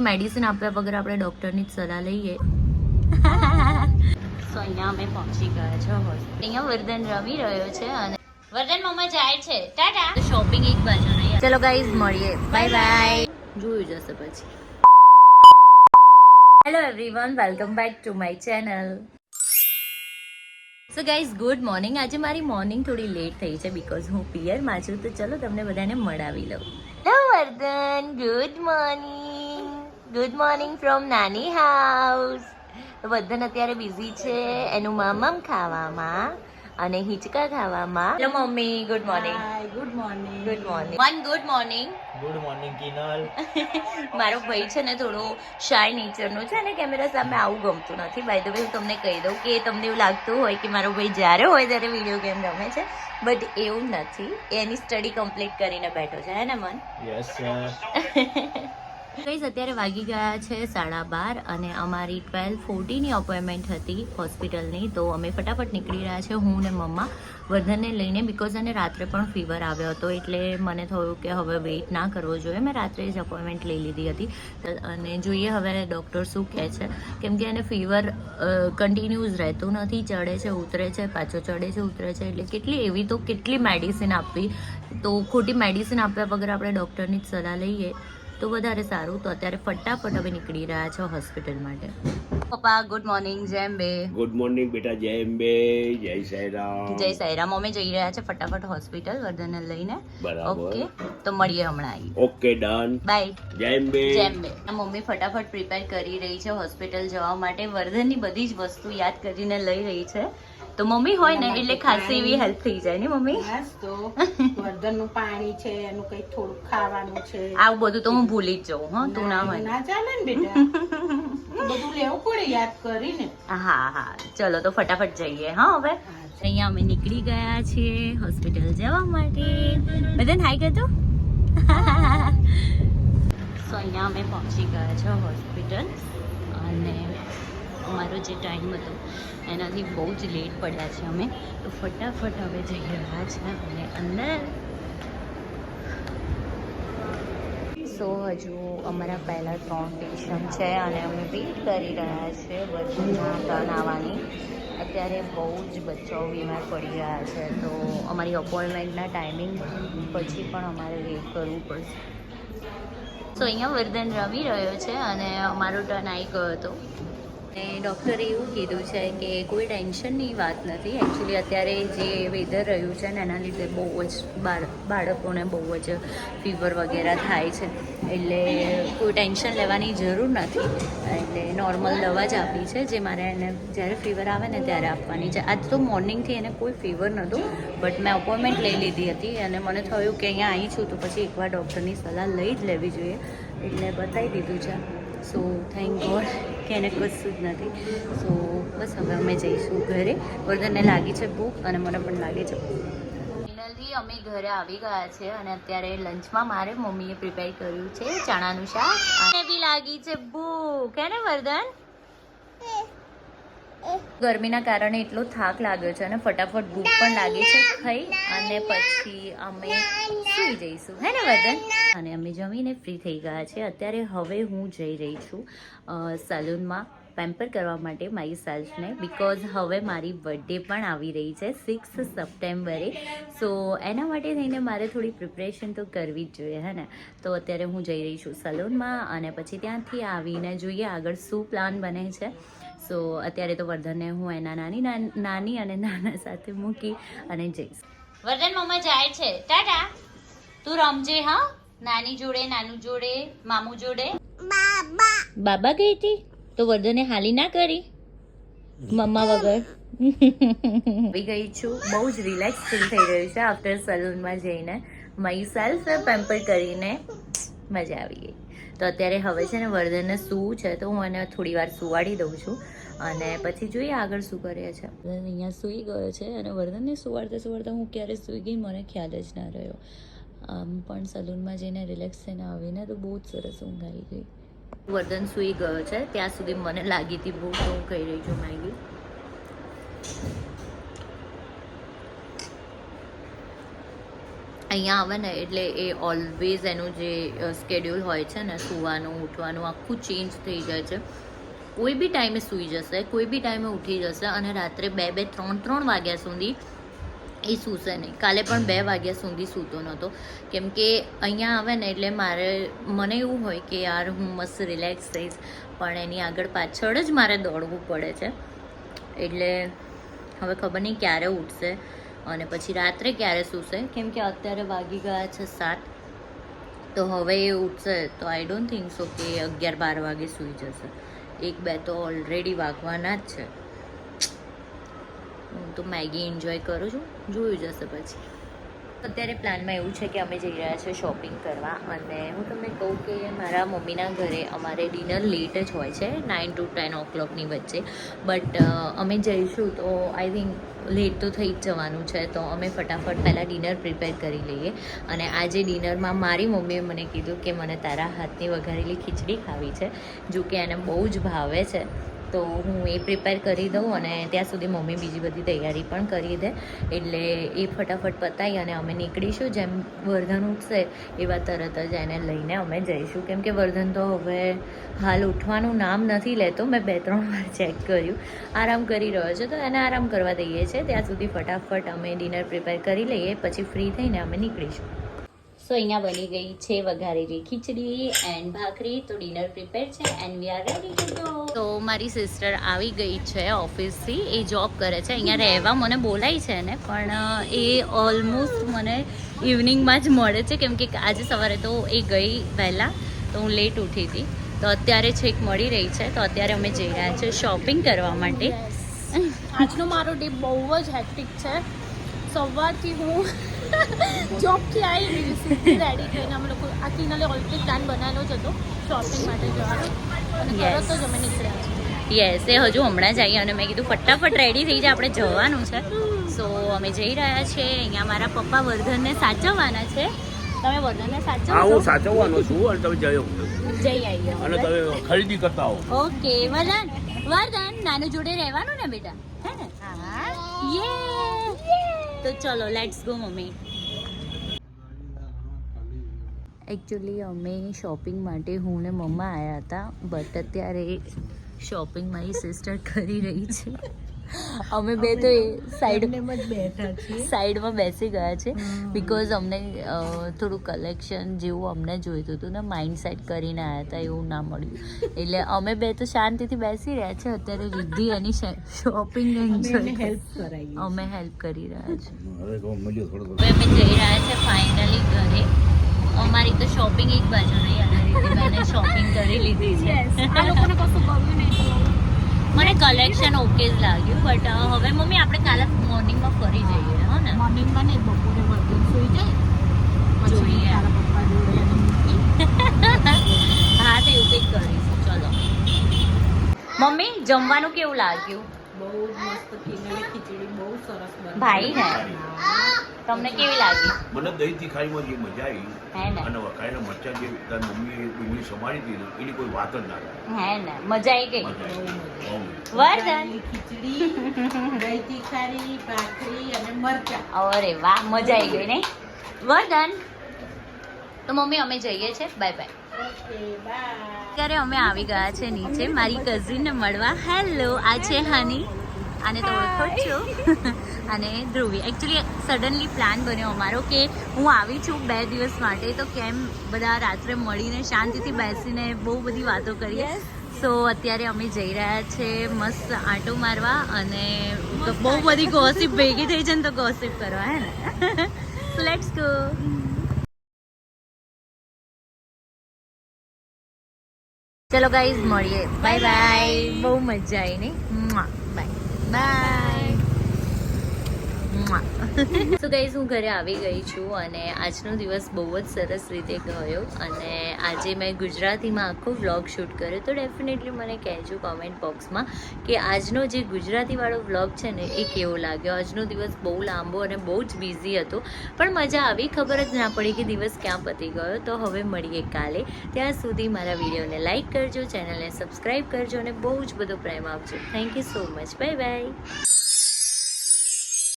Medicine આપ્યા વગર આપણે ડૉક્ટરની જ સલાહ લઈએ. તો અહીંયા અમે પહોંચી ગયા છે અહીંયા વર્ધન રમી રહ્યો છે અને વર્ધન મમ્મા જાય છે ટાટા. શોપિંગ એક બાજુ નહીં. ચલો ગાઈઝ મળીએ, બાય બાય. જોયું જશે પછી. Hello everyone, welcome back to my channel. So guys good morning. આજે મારી મોર્નિંગ થોડી લેટ થઈ છે બીકોઝ હું પિયરમાં છું. તો ચલો તમને બધાને મળાવી લઉં. Hello Vardhan, good morning. Good morning from નાની હાઉસ. વર્ધન અત્યારે બિઝી છે એનું મામમ ખાવામાં અને હિંચકા ખાવામાં. Hello mummy, good morning. Good morning. Good morning. One good morning. Good morning Kinal. મારો ભાઈ છે ને થોડો શાય નેચરનો છે અને કેમેરા સામે આવું ગમતું નથી. બાય ધ વે હું તમને કહી દઉં કે તમને એવું લાગતું હોય કે મારો ભાઈ જ્યારે હોય ત્યારે વિડીયો ગેમ રમે છે, બટ એવું નથી. એની સ્ટડી કમ્પ્લીટ કરીને બેઠો છે, હે ને મન? યસ. ગાઈઝ અત્યારે વાગી ગયા છે 12:30 અને અમારી 12:40ની અપોઇન્ટમેન્ટ હતી હોસ્પિટલની. તો અમે ફટાફટ નીકળી રહ્યા છે હું ને મમ્મા વર્ધનને લઈને, બિકોઝ એને રાત્રે પણ ફીવર આવ્યો હતો. એટલે મને થયું કે હવે વેઇટ ના કરવો જોઈએ. મેં રાત્રે જ અપોઇન્ટમેન્ટ લઈ લીધી હતી અને જોઈએ હવે ડૉક્ટર શું કહે છે, કેમ કે એને ફીવર કન્ટિન્યુઅસ રહેતું નથી. ચડે છે, ઉતરે છે, પાછો ચડે છે, ઉતરે છે. એટલે કેટલી મેડિસિન આપવી, તો ખોટી મેડિસિન આપ્યા વગર આપણે ડૉક્ટરની જ સલાહ લઈએ તો વધારે સારું. તો અત્યારે ફટાફટ હવે નીકળી રહ્યા છે હોસ્પિટલ માટે. પપ્પા ગુડ મોર્નિંગ. જેમ બે. ગુડ મોર્નિંગ બેટા. જય અંબે, જય સાઈરામ. જય સાઈરામ. અમે જઈ રહ્યા છે ફટાફટ હોસ્પિટલ વર્ધનને લઈને. બરાબર. ઓકે, તો મળીએ હમણાં. Okay done. બાય. જય અંબે. જેમ બે. મમ્મી ફટાફટ પ્રિપેર કરી રહી છે હોસ્પિટલ જવા માટે. વર્ધનની બધી જ વસ્તુ યાદ કરીને લઈ રહી છે. તો મમ્મી હોય ને એટલે ખાસી એવી હેલ્પ થઈ જાય ને મમ્મી. બસ તો વર્ધનનું પાણી છે, એનું કઈ થોડું ખાવાનું છે, આવું બધું તો હું ભૂલી જ જાઉં. હા, તું ના હોય. ના ચાલે ને બેટા, બધું લેવું પડે યાદ કરીને. હા હા, ચલો તો ફટાફટ જઈએ. હા હવે અહીંયા અમે નીકળી ગયા છીએ હોસ્પિટલ જવા માટે. બધાને હાઈ કરતો. સો અહીંયા અમે પહોંચી ગયા છે હોસ્પિટલ અને અમારો જે ટાઈમ હતો એનાથી બહુ જ લેટ પડ્યા છે અમે. તો ફટાફટ હવે જઈ રહ્યા છે અને અંદર. સો હજુ અમારા પહેલાં 3 પેશન્ટ છે અને અમે વેઇટ કરી રહ્યા છે વર્ધનના ટર્ન આવવાની. અત્યારે બહુ જ બચ્ચાઓ બીમાર પડી રહ્યા છે, તો અમારી અપોઇન્ટમેન્ટના ટાઈમિંગ પછી પણ અમારે વેઇટ કરવું પડશે. સો અહીંયા વર્ધન રમી રહ્યો છે અને અમારો ટર્ન આવી ગયો હતો. અને ડૉક્ટરે એવું કીધું છે કે કોઈ ટેન્શનની વાત નથી. એકચ્યુઅલી અત્યારે જે વેધર રહ્યું છે ને એના લીધે બહુ જ બાળકોને બહુ જ ફીવર વગેરે થાય છે, એટલે કોઈ ટેન્શન લેવાની જરૂર નથી. એટલે નોર્મલ દવા જ આપી છે જે મારે એને જ્યારે ફીવર આવે ને ત્યારે આપવાની છે. આજ તો મોર્નિંગથી એને કોઈ ફીવર નહોતું, બટ મેં અપોઇન્ટમેન્ટ લઈ લીધી હતી અને મને થયું કે અહીંયા આવી છું તો પછી એકવાર ડૉક્ટરની સલાહ લઈ જ લેવી જોઈએ, એટલે બતાવી દીધું છે. સો થેન્ક ગોડ કે એને કશું જ નથી. સો બસ હવે અમે જઈશું ઘરે. વર્ધનને લાગી છે ભૂખ અને મને પણ લાગે છે. ફાઇનલી અમે ઘરે આવી ગયા છે અને અત્યારે લંચમાં મારે મમ્મીએ પ્રિપેર કર્યું છે ચણાનું શાક. અને બી લાગી છે ભૂખ, હે ને વર્ધન? ગરમીના કારણે એટલો થાક લાગ્યો છે અને ફટાફટ ભૂખ પણ લાગી છે. ખાઈ અને પછી અમે સુઈ જઈશું, હે ને વર્ધન? અને અમે જમીને ફ્રી થઈ ગયા છે. અત્યારે હવે હું જઈ રહી છું સલૂનમાં પેમ્પર કરવા માટે મારી સેલ્ફને, બિકોઝ હવે મારી બર્થડે પણ આવી રહી છે 6 સપ્ટેમ્બરે. સો એના માટે થઈને મારે થોડી પ્રિપરેશન તો કરવી જ જોઈએ, હે ને? તો અત્યારે હું જઈ રહી છું સલૂનમાં અને પછી ત્યાંથી આવીને જોઈએ આગળ શું પ્લાન બને છે. સો અત્યારે તો વર્ધનને હું એના નાની અને નાના સાથે મૂકી અને જઈશ. વર્ધન મમ્મા જાય છે, ટાટા. તું રમજે. હા, નાની જોડે, નાનું જોડે, મામુ જોડે. બાબા ગઈ હતી તો વર્ધને હાલી ના કરી મમ્મા વગર. આવી ગઈ છું. બહુ જ રિલેક્સ ફીલ થઈ રહ્યું છે આફ્ટર સલૂનમાં જઈને. મારી સેલ્ફ પેમ્પર કરીને મજા આવી ગઈ. તો અત્યારે હવે છે ને વર્ધનને સૂવું છે તો હું એને થોડી વાર સુવાડી દઉં છું અને પછી જોઈએ આગળ શું કરીએ છે. અહીંયા સૂઈ ગયો છે અને વર્ધનને સુવાડતા હું ક્યારે સૂઈ ગઈ મને ખ્યાલ જ ના રહ્યો. આમ પણ સલૂનમાં જઈને રિલેક્સ થઈને આવીને તો બહુ જ સરસ ઊંઘ આવી ગઈ. વર્ધન સૂઈ ગયો છે ત્યાં સુધી મને લાગી હતી ભૂખ, તો હું કહી રહી છું મેગી. અહીંયા આવે ને એટલે એ ઓલવેઝ એનું જે સ્કેડ્યુલ હોય છે ને સૂવાનું ઉઠવાનું આખું ચેન્જ થઈ જાય છે. કોઈ બી ટાઈમે સૂઈ જશે, કોઈ બી ટાઈમે ઉઠી જશે અને રાત્રે 2 3 વાગ્યા સુધી એ સૂશે નહીં. કાલે પણ 2 વાગ્યા સુધી સૂતો નહોતો કેમ કે અહીંયા આવે ને એટલે મને એવું હોય કે યાર હું મસ્ત રિલેક્સ થઈશ, પણ એની આગળ પાછળ જ મારે દોડવું પડે છે. એટલે હવે ખબર નહીં ક્યારે ઉઠશે અને પછી રાત્રે ક્યારે સૂશે, કેમ કે અત્યારે વાગી ગયા છે 7. તો હવે એ ઉઠશે તો આઈ ડોન્ટ થિંક સો કે 11-12 વાગે સૂઈ જશે. 1-2 તો ઓલરેડી વાગવાના જ છે. હું તો મેગી એન્જોય કરું છું, જોયું જશે પછી. અત્યારે પ્લાનમાં એવું છે કે અમે જઈ રહ્યા છીએ શોપિંગ કરવા અને હું તમને કહું કે મારા મમ્મીના ઘરે અમારે ડિનર લેટ જ હોય છે 9 to 10 o'clockની વચ્ચે. બટ અમે જઈશું તો આઈ થિંક લેટ તો થઈ જ જવાનું છે, તો અમે ફટાફટ પહેલાં ડિનર પ્રિપેર કરી લઈએ. અને આજે ડિનરમાં મારી મમ્મીએ મને કીધું કે મને તારા હાથની વઘારેલી ખીચડી ખાવી છે, જો કે એને બહુ જ ભાવે છે. તો હું એ પ્રિપેર કરી દઉં અને ત્યાં સુધી મમ્મી બીજી બધી તૈયારી પણ કરી દે, એટલે એ ફટાફટ પતાવી અને અમે નીકળીશું. જેમ વર્ધન ઉઠશે એવા તરત જ એને લઈને અમે જઈશું, કેમ કે વર્ધન તો હવે હાલ ઉઠવાનું નામ નથી લેતો. મેં 2-3 વાર ચેક કર્યું, આરામ કરી રહ્યો છે, તો એને આરામ કરવા દઈએ છીએ. ત્યાં સુધી ફટાફટ અમે ડિનર પ્રિપેર કરી લઈએ, પછી ફ્રી થઈને અમે નીકળીશું. સો અહીંયા બની ગઈ છે વઘારેલી ખીચડી એન્ડ ભાખરી. તો ડિનર પ્રિપેર છે and we are ready to go. તો મારી સિસ્ટર આવી ગઈ છે ઓફિસથી. એ જોબ કરે છે અહીંયા રહેવા. મને બોલાય છે ને, પણ એ ઓલમોસ્ટ મને ઇવનિંગમાં જ મળે છે, કેમ કે આજે સવારે તો એ ગઈ વહેલા, તો હું લેટ ઉઠી હતી. તો અત્યારે છેક મળી રહી છે. તો અત્યારે અમે જઈ રહ્યા છીએ શોપિંગ કરવા માટે. આજનો મારો ડે બહુ જ હેક્ટિક છે. સવારથી હું જોબથી આવી રેડી થઈને અમે લોકો આ કિનાલે ઓલરેડી પ્લાન બનાવેલો જ હતો શોપિંગ માટે જવાનો, અને તરત જ અમે નીકળ્યા છીએ. યસ, એ હજુ હમણાં જ આવી અને મેં કીધું ફટાફટ રેડી થઈ જાય, આપણે જવાનું છે. સો અમે જઈ રહ્યા છીએ. અહીંયા મારા પપ્પા વર્ધનને સાચવવાના છે. તમે વર્ધનને હા, સાચવશો? હું સાચવવાનો છું અને તમે જઈ જઈ આવીએ અને તમે ખરીદી કરતા હો. ઓકે વર્ધન, વર્ધન નાનું જોડે રહેવાનું ને બેટા, હે ને? હા, યે. તો ચલો લેટ્સ ગો મમ્મી. એકચ્યુઅલી અમે શોપિંગ માટે હું ને મમ્મા આવ્યા હતા, બટ અત્યારે શોપિંગ મારી સિસ્ટર કરી રહી છે. અમે બે તો સાઈડમાં બેસી ગયા છે, બિકોઝ અમને થોડું કલેક્શન જેવું અમને જોઈતું હતું ને, માઇન્ડ સેટ કરીને આવ્યા હતા, એવું ના મળ્યું. એટલે અમે બે તો શાંતિથી બેસી રહ્યા છે. અત્યારે રિદ્ધિ એની શોપિંગ અમે હેલ્પ કરી રહ્યા છીએ. હવે અમે જઈ રહ્યા છે ફાઇનલી ઘરે. અમારી તો શોપિંગ એક બાજુ રહી અને રિદ્ધિબેને શોપિંગ કરી લીધી છે. આ લોકોને કશું ગમ્યું નહીં. મને કલેક્શન ઓકે જ લાગ્યું, બટ હવે મમ્મી આપણે કાલે મોર્નિંગમાં ફરી જઈએ, હો ને? મોર્નિંગમાં નહીં, બપોરે વર્ધન સૂઈ જાય પછી જોઈએ. તારા પપ્પા જોડે એને મૂકી. હા, તો એવું કંઈક કરીશું. ચલો મમ્મી, જમવાનું કેવું લાગ્યું? બહુ જ મસ્ત કિનારી ખીચડી, બહુ સરસ બની. ભાઈ ને તમને કેવી લાગી? મને દહીં તીખાઈમાં જે મજા આવી હે ને? અને વઘારેલા મરચાં જે તારી મમ્મીએ ડુંગળી સમારી દીધી એની કોઈ વાત જ ના થાય. હે ને? મજા આવી ગઈ. મજા આવી. બહુ. વર્ધન, ખીચડી, દહીં તીખારી, ભાખરી અને મરચાં. અરે વાહ, મજા આવી ગઈ નહીં વર્ધન? તો મમ્મી અમે જઈએ છીએ, બાય બાય. Okay, by. અત્યારે અમે આવી ગયા છે નીચે મારી કઝિનને મળવા. હેલો, આ છે હની, આને તો ઓળખો જ છો, અને ધ્રુવી. એકચ્યુઅલી સડનલી પ્લાન બન્યો અમારો કે હું આવી છું 2 દિવસ માટે, તો કેમ બધા રાત્રે મળીને શાંતિથી બેસીને બહુ બધી વાતો કરીએ. સો અત્યારે અમે જઈ રહ્યા છે મસ્ત આંટો મારવા, અને બહુ બધી ગોસિપ ભેગી થઈ છે ને, તો ગોસિપ કરવા, હે ને? So let's go. ચલો ગાઈઝ, મળીએ. Bye bye. બહુ મજા આવી નહીં? Bye bye. સો ગાઈઝ, હું ઘરે આવી ગઈ છું અને આજનો દિવસ બહુ જ સરસ રીતે ગયો. અને આજે મેં ગુજરાતીમાં આખો વ્લોગ શૂટ કર્યો, તો ડેફિનેટલી મને કહેજો કોમેન્ટ બોક્સમાં કે આજનો જે ગુજરાતીવાળો વ્લોગ છે ને એ કેવો લાગ્યો. આજનો દિવસ બહુ લાંબો અને બહુ જ બિઝી હતો, પણ મજા આવી. ખબર જ ના પડી કે દિવસ ક્યાં પતી ગયો. તો હવે મળીએ કાલે. ત્યાં સુધી મારા વિડીયોને લાઇક કરજો, ચેનલને સબસ્ક્રાઈબ કરજો અને બહુ જ બધો પ્રેમ આપજો. Thank you so much. Bye bye.